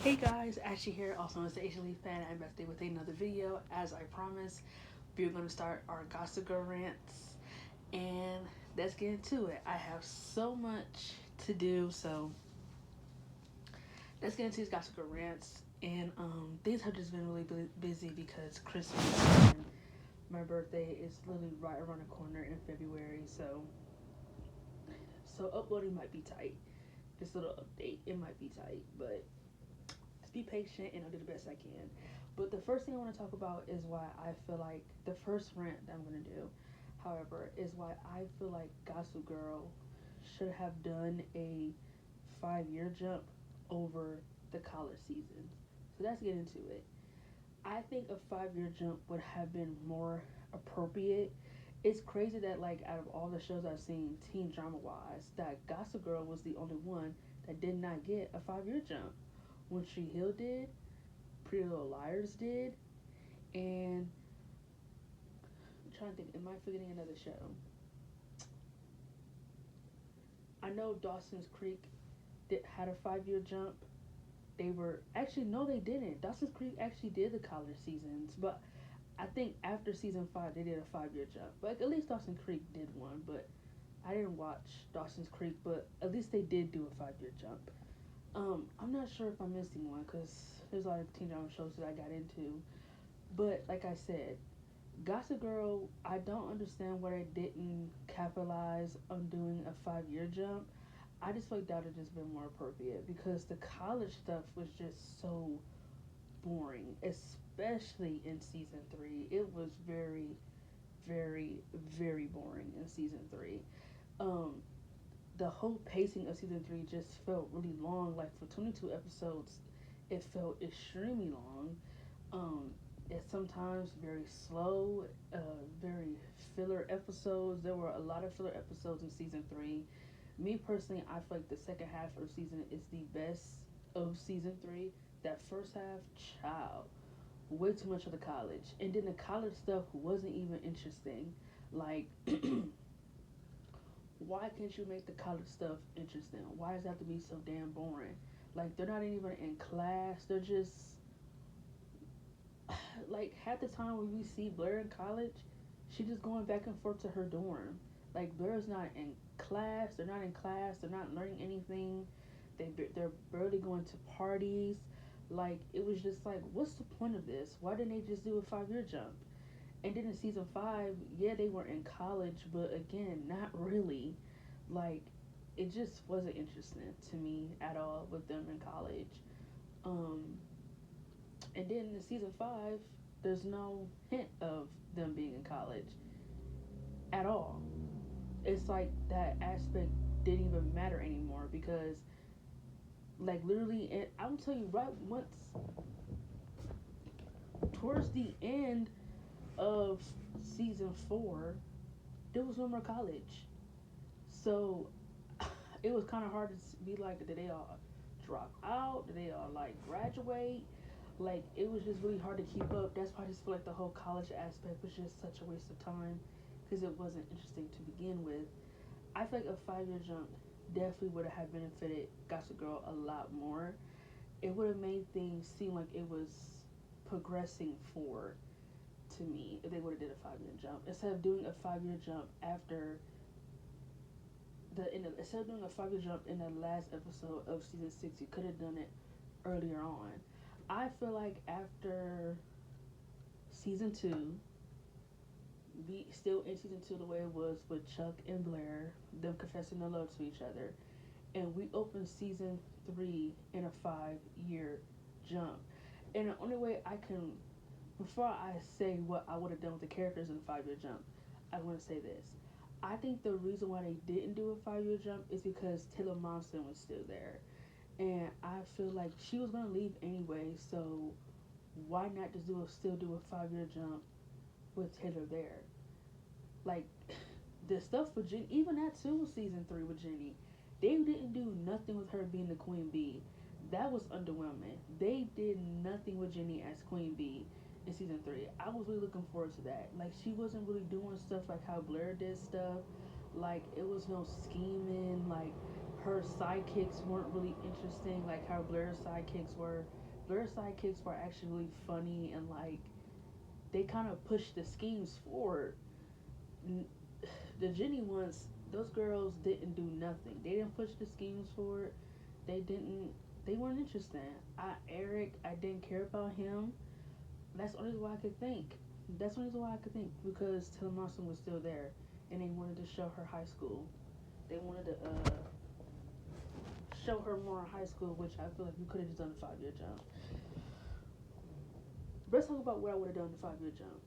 Hey guys, Ashley here, also known as the Asian Leaf Fan. I'm back today with another video. As I promised, we're going to start our Gossip Girl rants, and let's get into it. I have so much to do, so let's get into these Gossip Girl rants. And things have just been really busy because Christmas and my birthday is literally right around the corner in February, so uploading might be tight. This little update, it might be tight, but just be patient and I'll do the best I can. But the first thing I want to talk about is why I feel like the first rant that I'm going to do, however, is why I feel like Gossip Girl should have done a 5 year jump over the college seasons. So let's get into it. I think a 5 year jump would have been more appropriate. It's crazy that like out of all the shows I've seen, teen drama wise, that Gossip Girl was the only one that did not get a 5 year jump. When Tree Hill did, Pretty Little Liars did, and I'm trying to think, am I forgetting another show? I know Dawson's Creek had a 5 year jump. They were actually no, they didn't. Dawson's Creek actually did the college seasons, but I think after season 5 they did a 5 year jump. But like, at least Dawson's Creek did one, but I didn't watch Dawson's Creek, but at least they did do a 5 year jump. I'm not sure if I'm missing one because there's a lot of teen drama shows that I got into. But like I said, Gossip Girl, I don't understand why they didn't capitalize on doing a 5 year jump. I just feel like that would have just been more appropriate because the college stuff was just so boring, especially in season 3. It was very, very, very boring in season 3. Um, the whole pacing of season 3 just felt really long. Like for 22 episodes, it felt extremely long. Um, it's sometimes very slow, very filler episodes. There were a lot of filler episodes in season 3. Me personally, I feel like the second half of the season is the best of season 3. That first half, child, way too much of the college. And then the college stuff wasn't even interesting. Like, why can't you make the college stuff interesting? Why does it have to be so damn boring? Like, they're not even in class. They're just like half the time when we see Blair in college, she just going back and forth to her dorm. Like Blair's not in class. They're not in class. They're not learning anything. They're barely going to parties. Like it was just like, what's the point of this? Why didn't they just do a 5 year jump? And then in season 5, yeah, they were in college, but again, not really. Like it just wasn't interesting to me at all with them in college. Um, and then in season 5, there's no hint of them being in college at all. It's like that aspect didn't even matter anymore because, like, literally, I'm telling you, right once towards the end of season 4, there was no more college. So it was kind of hard to be like, did they all drop out? Did they all like graduate? Like it was just really hard to keep up. That's why I just feel like the whole college aspect was just such a waste of time because it wasn't interesting to begin with. I feel like a 5 year jump definitely would have benefited Gossip Girl a lot more. It would have made things seem like it was progressing forward to me if they would have did a 5 year jump instead of doing a 5 year jump after instead of doing a 5 year jump in the last episode of season 6. You could have done it earlier on. I feel like after season 2, we still in season 2 the way it was with Chuck and Blair, them confessing their love to each other, and we open season 3 in a 5 year jump. And the only way I can, before I say what I would have done with the characters in the 5 year jump, I want to say this. I think the reason why they didn't do a 5 year jump is because Taylor Momsen was still there. And I feel like she was going to leave anyway, so why not just still do a 5 year jump with Taylor there? Like, the stuff with Jenny, even that too, season 3 with Jenny, they didn't do nothing with her being the queen bee. That was underwhelming. They did nothing with Jenny as queen bee in season 3. I was really looking forward to that. Like she wasn't really doing stuff like how Blair did stuff. Like it was no scheming. Like her sidekicks weren't really interesting, like how Blair's sidekicks were. Blair's sidekicks were actually really funny and like they kind of pushed the schemes forward. The Jenny ones, those girls didn't do nothing. They didn't push the schemes forward. They didn't. They weren't interesting. Eric, I didn't care about him. That's the only way I could think. That's the only way I could think because Taylor Momsen was still there, and they wanted to show her high school. They wanted to show her more in high school, which I feel like we could have just done the 5 year jump. Let's talk about what I would have done the 5 year jump.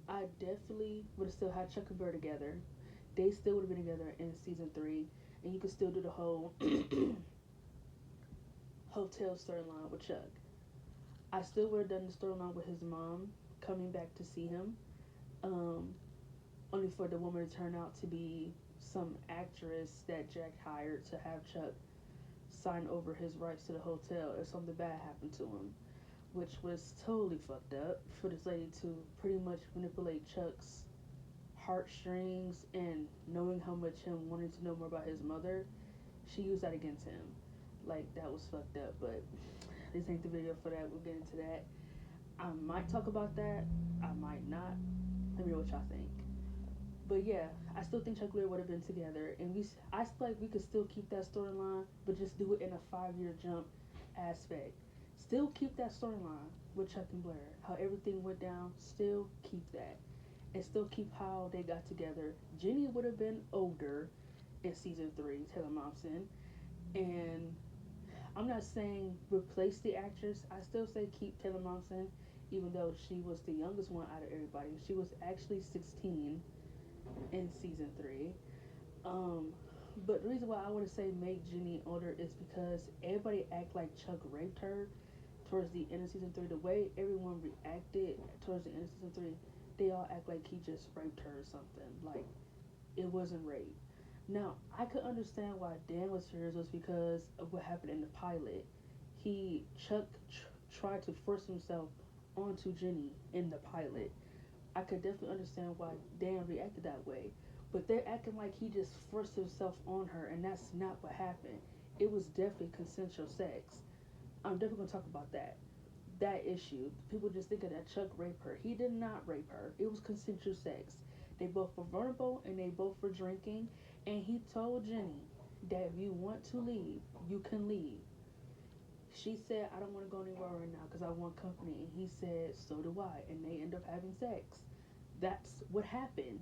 I definitely would have still had Chuck and Blair together. They still would have been together in season 3, and you could still do the whole hotel storyline with Chuck. I still would have done the storyline with his mom coming back to see him, um, only for the woman to turn out to be some actress that Jack hired to have Chuck sign over his rights to the hotel if something bad happened to him, which was totally fucked up for this lady to pretty much manipulate Chuck's heartstrings and knowing how much him wanting to know more about his mother. She used that against him. Like, that was fucked up, but this ain't the video for that. We'll get into that. I might talk about that. I might not. Let me know what y'all think. But yeah, I still think Chuck Blair would have been together, and I feel like we could still keep that storyline, but just do it in a 5 year jump aspect. Still keep that storyline with Chuck and Blair, how everything went down. Still keep that, and still keep how they got together. Jenny would have been older in season 3, Taylor Momsen, and I'm not saying replace the actress. I still say keep Taylor Momsen, even though she was the youngest one out of everybody. She was actually 16 in season 3. Um, but the reason why I want to say make Jenny older is because everybody act like Chuck raped her towards the end of season 3. The way everyone reacted towards the end of season 3, they all act like he just raped her or something. Like, it wasn't rape. Now, I could understand why Dan was furious was because of what happened in the pilot. Chuck tried to force himself onto Jenny in the pilot. I could definitely understand why Dan reacted that way. But they're acting like he just forced himself on her, and that's not what happened. It was definitely consensual sex. I'm definitely going to talk about that. That issue. People just thinking that Chuck raped her. He did not rape her. It was consensual sex. They both were vulnerable and they both were drinking. And he told Jenny that if you want to leave, you can leave. She said, I don't want to go anywhere right now because I want company. And he said, so do I. And they end up having sex. That's what happened.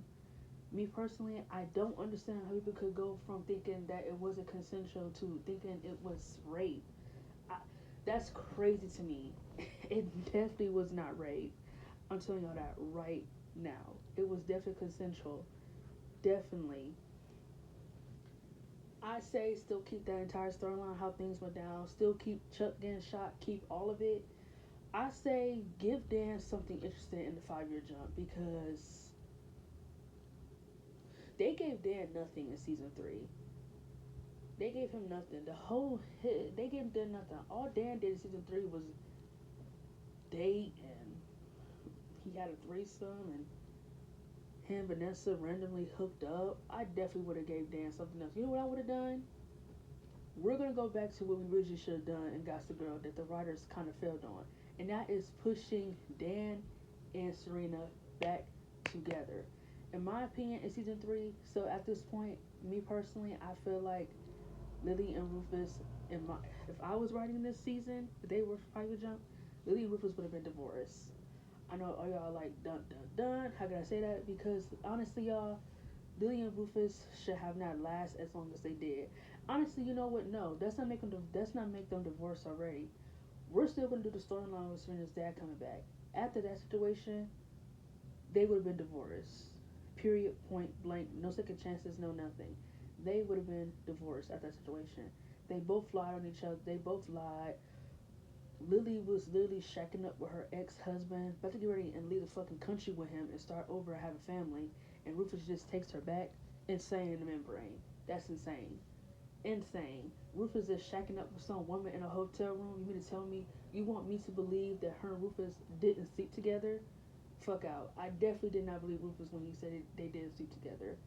Me personally, I don't understand how people could go from thinking that it wasn't consensual to thinking it was rape. I, that's crazy to me. It definitely was not rape. I'm telling y'all that right now. It was definitely consensual. Definitely. I say still keep that entire storyline, how things went down. Still keep Chuck getting shot. Keep all of it. I say give Dan something interesting in the 5 year jump because they gave Dan nothing in season 3. They gave him nothing. The whole hit, they gave Dan nothing. All Dan did in season 3 was date and he had a threesome and him and Vanessa randomly hooked up. I definitely would have gave Dan something else. You know what I would have done? We're gonna go back to what we originally should have done in Gossip Girl that the writers kind of failed on, and that is pushing Dan and Serena back together. In my opinion, in season 3, so at this point, me personally, I feel like Lily and Rufus, if I was writing this season, if they were Private Jump, Lily and Rufus would have been divorced. I know all y'all like dun dun dun. How can I say that? Because honestly, y'all, Lily and Rufus should have not lasted as long as they did. Honestly, you know what? No, that's not make them divorce already. We're still gonna do the storyline with Serena's dad coming back. After that situation, they would have been divorced. Period. Point blank. No second chances. No nothing. They would have been divorced at that situation. They both lied on each other. They both lied. Lily was literally shacking up with her ex-husband, about to get ready and leave the fucking country with him and start over and have a family. And Rufus just takes her back. Insane in the membrane. That's insane. Insane. Rufus is shacking up with some woman in a hotel room. You mean to tell me you want me to believe that her and Rufus didn't sleep together? Fuck out. I definitely did not believe Rufus when he said they didn't sleep together.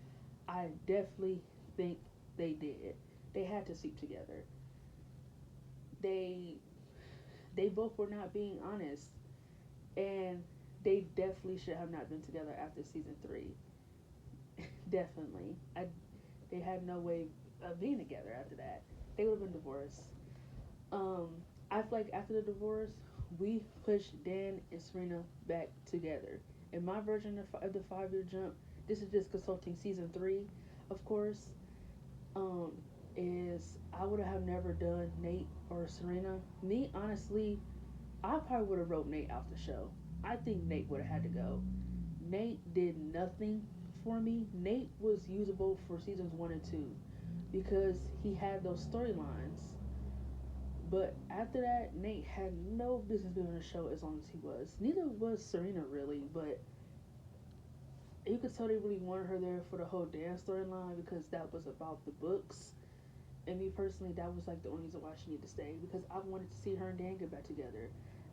I definitely think they did. They had to sleep together. They they both were not being honest, and they definitely should have not been together after season three. Definitely, they had no way of being together after that. They would have been divorced. Um, I feel like after the divorce, we pushed Dan and Serena back together. In my version of the 5 year jump, this is just consulting season three, of course. Um, is I would have never done Nate or Serena. Me, honestly, I probably would have wrote Nate out the show. I think Nate would have had to go. Nate did nothing for me. Nate was usable for seasons one and two because he had those storylines. But after that, Nate had no business being on the show as long as he was. Neither was Serena really, but you could tell they really wanted her there for the whole dance storyline because that was about the books. And me personally, that was like the only reason why she needed to stay because I wanted to see her and Dan get back together.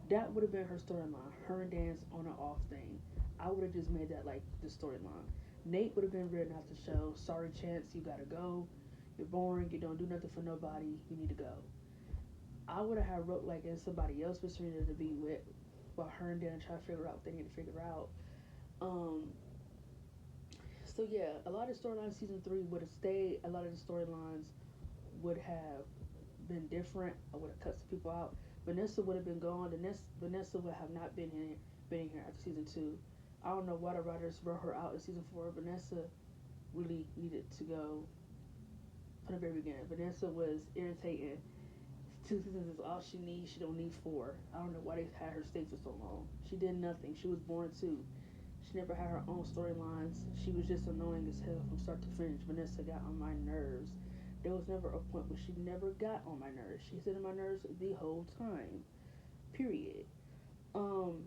That would have been her storyline, her and Dan's on and off thing. I would have just made that like the storyline. Nate would have been written out the show. Sorry, Chance, you gotta go. You're boring. You don't do nothing for nobody. You need to go. I would have had wrote like in somebody else for Serena to be with, while her and Dan try to figure out what they need to figure out. Um, so yeah, a lot of storylines season three would have stayed. A lot of the storylines would have been different. I would have cut some people out. Vanessa would have been gone. Vanessa would have not been in here after season two. I don't know why the writers wrote her out in season four. Vanessa really needed to go from the very beginning. Vanessa was irritating. Two seasons is all she needs. She don't need four. I don't know why they had her stay for so long. She did nothing. She was born too. She never had her own storylines. She was just annoying as hell from start to finish. Vanessa got on my nerves. There was never a point where she never got on my nerves. She said on my nerves the whole time. Period. Um,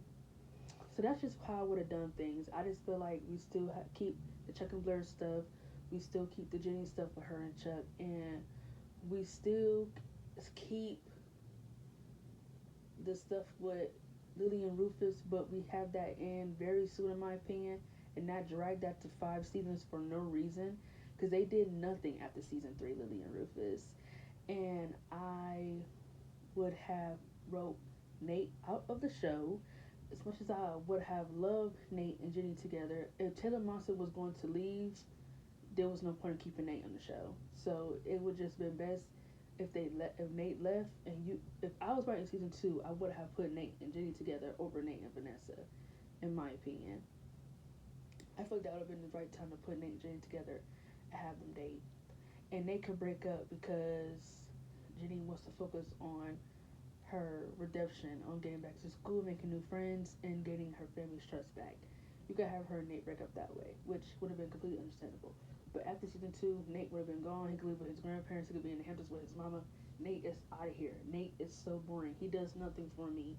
so that's just how I would have done things. I just feel like we still keep the Chuck and Blair stuff. We still keep the Jenny stuff with her and Chuck, and we still keep the stuff with Lily and Rufus, but we have that in very soon, in my opinion, and not drag that to 5 seasons for no reason, because they did nothing after season three, Lily and Rufus, and I would have wrote Nate out of the show. As much as I would have loved Nate and Jenny together, if Taylor Monson was going to leave, there was no point in keeping Nate on the show. So it would just been best if Nate left and you if I was writing season two, I would have put Nate and Jenny together over Nate and Vanessa, in my opinion. I feel like that would have been the right time to put Nate and Jenny together and have them date. And they could break up because Jenny wants to focus on her redemption, on getting back to school, making new friends, and getting her family's trust back. You could have her and Nate break up that way, which would have been completely understandable. But after season two, Nate would have been gone. He could live with his grandparents. He could be in the Hamptons with his mama. Nate is out of here. Nate is so boring. He does nothing for me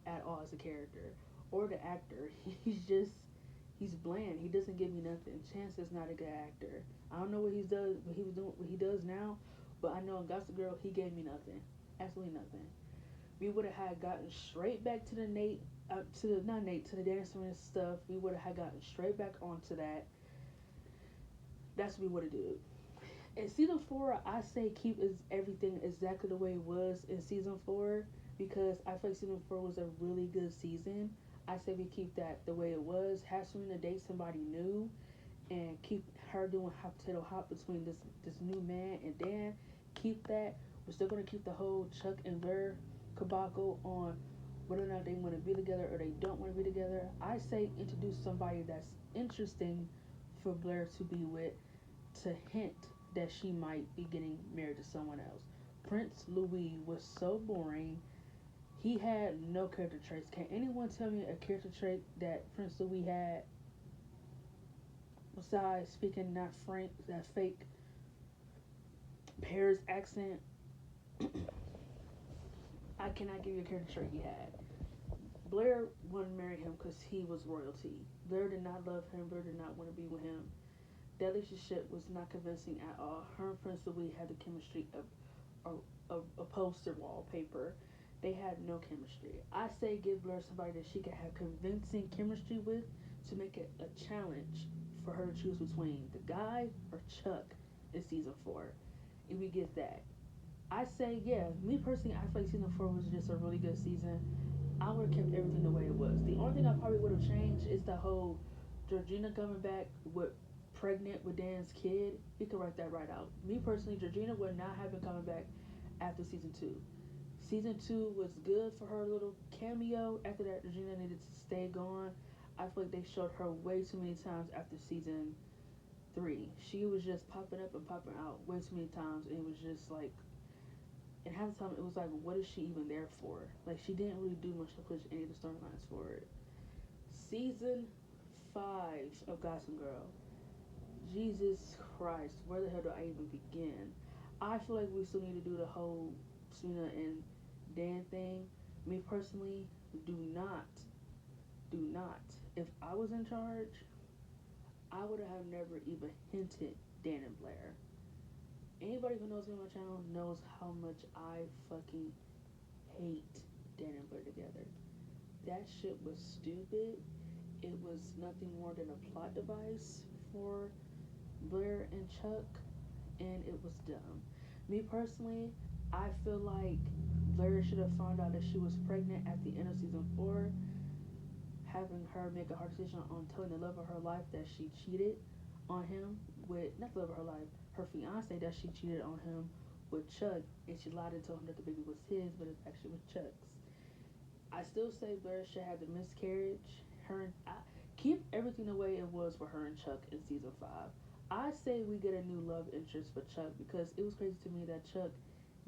at all as a character or the actor. He's bland. He doesn't give me nothing. Chance is not a good actor. I don't know what he does now, but I know in Gossip Girl he gave me nothing, absolutely nothing. We would have had gotten straight back to the Nate, to the not Nate, to the dancing and stuff. We would have had gotten straight back onto that. That's what we would have did. In season four, I say keep everything exactly the way it was in season four because I feel like season four was a really good season. I say we keep that the way it was. Have Serena date somebody new, and keep her doing hot potato hop between this new man and Dan. Keep that. We're still gonna keep the whole Chuck and Blair debacle on whether or not they want to be together or they don't want to be together. I say introduce somebody that's interesting for Blair to be with to hint that she might be getting married to someone else. Prince Louis was so boring. He had no character traits. Can anyone tell me a character trait that Prince Louis had besides speaking not Frank, that fake Paris accent? I cannot give you a character trait he had. Blair wouldn't marry him because he was royalty. Blair did not love him. Blair did not want to be with him. That relationship was not convincing at all. Her and Prince Louis had the chemistry of a poster wallpaper. They had no chemistry. I say give Blair somebody that she can have convincing chemistry with to make it a challenge for her to choose between the guy or Chuck in season 4. If we get that, I say yeah. Me personally, I feel like season 4 was just a really good season. I would have kept everything the way it was. The only thing I probably would have changed is the whole Georgina coming back with pregnant with Dan's kid. He could write that right out. Me personally, Georgina would not have been coming back after season 2. Season 2 was good for her little cameo. After that, Georgina needed to stay gone. I feel like they showed her way too many times after season 3. She was just popping up and popping out way too many times, and it was just like, and half the time it was like, what is she even there for? Like, she didn't really do much to push any of the storylines forward. Season 5 of Gossip Girl. Jesus Christ, where the hell do I even begin? I feel like we still need to do the whole Serena and Dan thing. Me personally, do not, do not. If I was in charge, I would have never even hinted Dan and Blair. Anybody who knows me on my channel knows how much I fucking hate Dan and Blair together. That shit was stupid. It was nothing more than a plot device for Blair and Chuck, and it was dumb. Me personally, I feel like Blair should have found out that she was pregnant at the end of season 4, having her make a hard decision on telling the love of her life that she cheated on him with, not the love of her life, her fiance, that she cheated on him with Chuck, and she lied and told him that the baby was his, but it actually was Chuck's. I still say Blair should have the miscarriage. Keep everything the way it was for her and Chuck in season 5. I say we get a new love interest for Chuck, because it was crazy to me that Chuck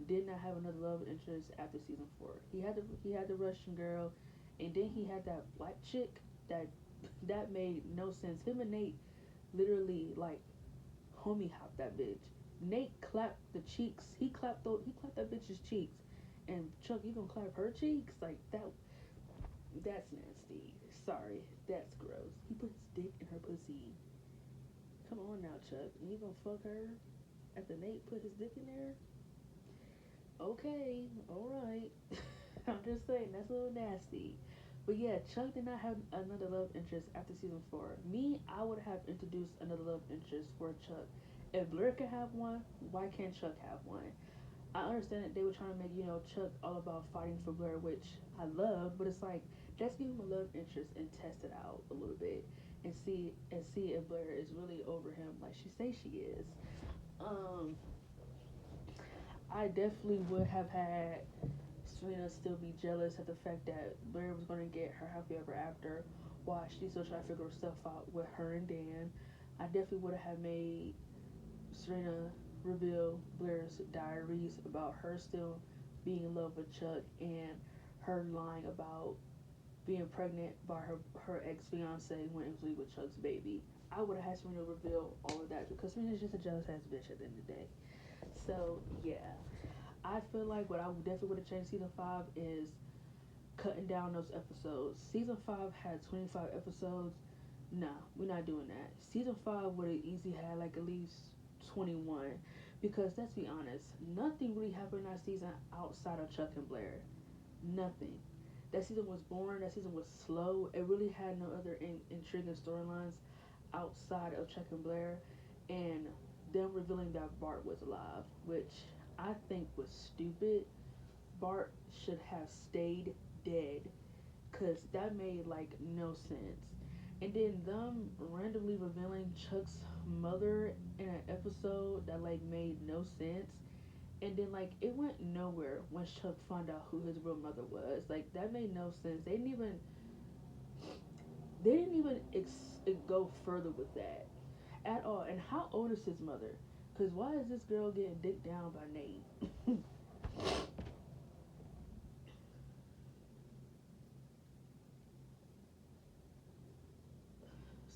did not have another love interest after season 4. He had the Russian girl, and then he had that black chick that that made no sense. Him and Nate literally like homie hopped that bitch. Nate clapped the cheeks. He clapped that bitch's cheeks, and Chuck, you gonna clap her cheeks like that? That's nasty. Sorry, that's gross. He put his dick in her pussy. Come on now, Chuck. You gonna fuck her after Nate put his dick in there? Okay, alright. I'm just saying, that's a little nasty. But yeah, Chuck did not have another love interest after season 4. Me, I would have introduced another love interest for Chuck. If Blair could have one, why can't Chuck have one? I understand that they were trying to make, Chuck all about fighting for Blair, which I love, but it's like, just give him a love interest and test it out a little bit, and see if Blair is really over him like she says she is. Um, I definitely would have had Serena still be jealous at the fact that Blair was going to get her happy ever after while she still trying to figure stuff out with her and Dan. I definitely would have made Serena reveal Blair's diaries about her still being in love with Chuck, and her lying about being pregnant by her ex fiance when it was really with Chuck's baby. I would have had Serena reveal all of that, because Serena's just a jealous ass bitch at the end of the day. So yeah, I feel like what I definitely would have changed season 5 is cutting down those episodes. Season 5 had 25 episodes. Nah, we're not doing that. Season 5 would have easily had like at least 21, because let's be honest, nothing really happened in that season outside of Chuck and Blair. Nothing. That season was boring. That season was slow. It really had no other intriguing storylines outside of Chuck and Blair, and them revealing that Bart was alive, which I think was stupid. Bart should have stayed dead, because that made like no sense. And then them randomly revealing Chuck's mother in an episode that like made no sense. And then like it went nowhere once Chuck found out who his real mother was. Like that made no sense. They didn't even go further with that at all. And how old is his mother? Cause why is this girl getting dicked down by Nate?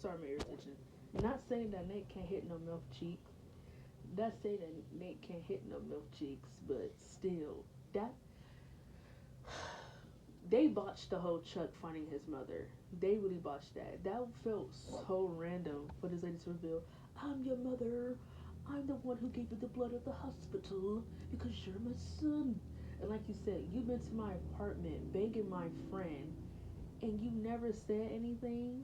Sorry, my irritation. Not saying that Nate can't hit no milk cheek. Not saying that Nate can't hit no milk cheeks, but still, that they botched the whole Chuck finding his mother. They really botched that. That felt so random for this lady to reveal, I'm your mother. I'm the one who gave you the blood at the hospital because you're my son. And like you said, you've been to my apartment begging my friend, and you never said anything.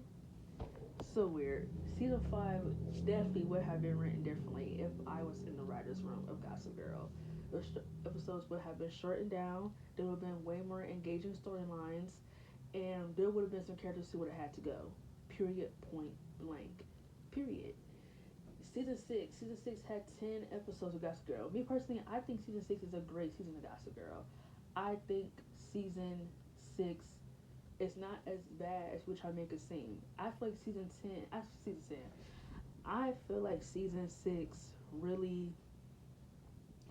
So weird. Season 5 definitely would have been written differently if I was in the writer's room of Gossip Girl. The episodes would have been shortened down, there would have been way more engaging storylines, and there would have been some characters who would have had to go. Period, point blank. Period. Season 6 had 10 episodes of Gossip Girl. Me personally, I think season 6 is a great season of Gossip Girl. I think season 6 is not as bad as we try to make it seem. I feel like I feel like season 6 really,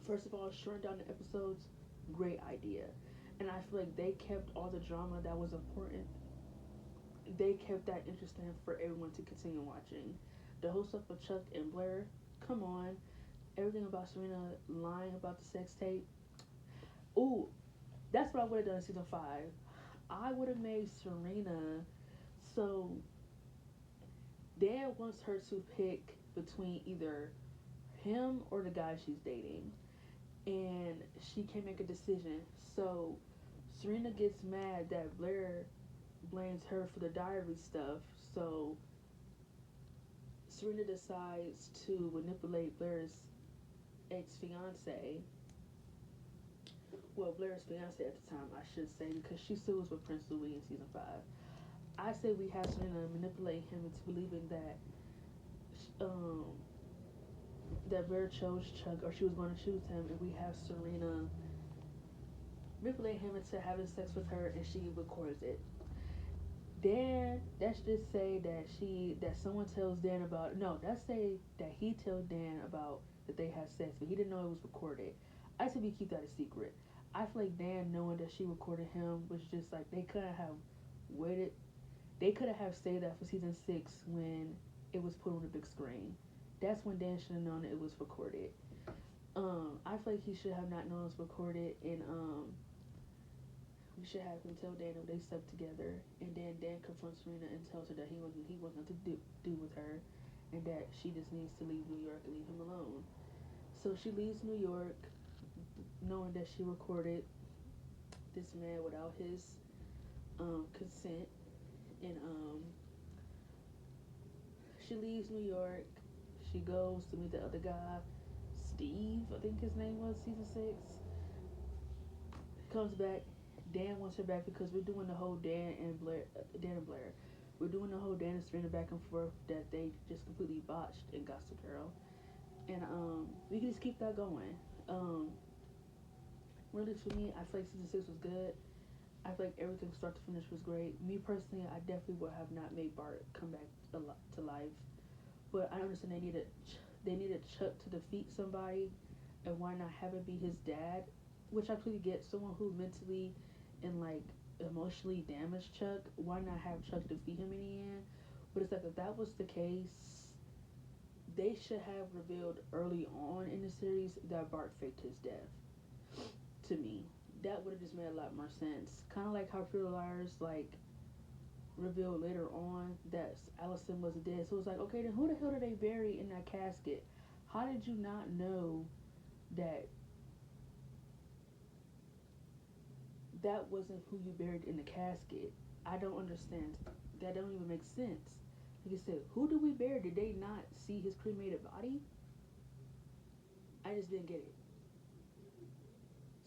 first of all, shortened down the episodes, great idea. And I feel like they kept all the drama that was important, they kept that interesting for everyone to continue watching. The whole stuff with Chuck and Blair, come on. Everything about Serena lying about the sex tape. Ooh, that's what I would have done in season 5. I would have made Serena so Dan wants her to pick between either him or the guy she's dating, and she can't make a decision. So Serena gets mad that Blair blames her for the diary stuff. So Serena decides to manipulate Blair's ex fiance. Well, Blair's fiance at the time, I should say, because she still was with Prince Louis in season 5. I say we have Serena manipulate him into believing um, that Blair chose Chuck, or she was going to choose him, and we have Serena manipulate him into having sex with her, and she records it. Dan, let's just say that someone tells Dan about, no, let's say that he tells Dan about that they had sex, but he didn't know it was recorded. I said we keep that a secret. I feel like Dan knowing that she recorded him was just like they couldn't have waited. They couldn't have saved that for season 6 when it was put on the big screen. That's when Dan should have known that it was recorded. I feel like he should have not known it was recorded, and we should have him tell Dan that they slept together, and then Dan confronts Serena and tells her that he was nothing to do with her, and that she just needs to leave New York and leave him alone. So she leaves New York, knowing that she recorded this man without his consent, and she leaves New York. She goes to meet the other guy, Steve, I think his name was, season 6. Comes back. Dan wants her back because we're doing the whole Dan and Blair. We're doing the whole Dan and Serena back and forth that they just completely botched in Gossip Girl, and we can just keep that going. Um, really, for me, I feel like season 6 was good. I feel like everything start to finish was great. Me personally, I definitely would have not made Bart come back to life, but I understand they needed Chuck to defeat somebody, and why not have it be his dad? Which I completely get. Someone who mentally and like emotionally damaged Chuck. Why not have Chuck defeat him in the end? But it's like if that was the case, they should have revealed early on in the series that Bart faked his death. To me, that would have just made a lot more sense. Kind of like how Pretty Liars like revealed later on that Allison was dead. So it was like, okay, then who the hell did they bury in that casket? How did you not know that that wasn't who you buried in the casket? I don't understand. That don't even make sense. Like I said, who did we bury? Did they not see his cremated body? I just didn't get it.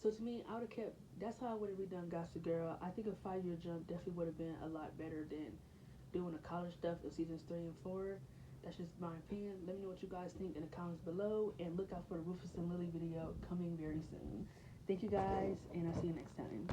So to me, I would have kept. That's how I would have redone Gossip Girl. I think a 5 year jump definitely would have been a lot better than doing the college stuff of seasons 3 and 4. That's just my opinion. Let me know what you guys think in the comments below, and look out for the Rufus and Lily video coming very soon. Thank you guys, and I'll see you next time.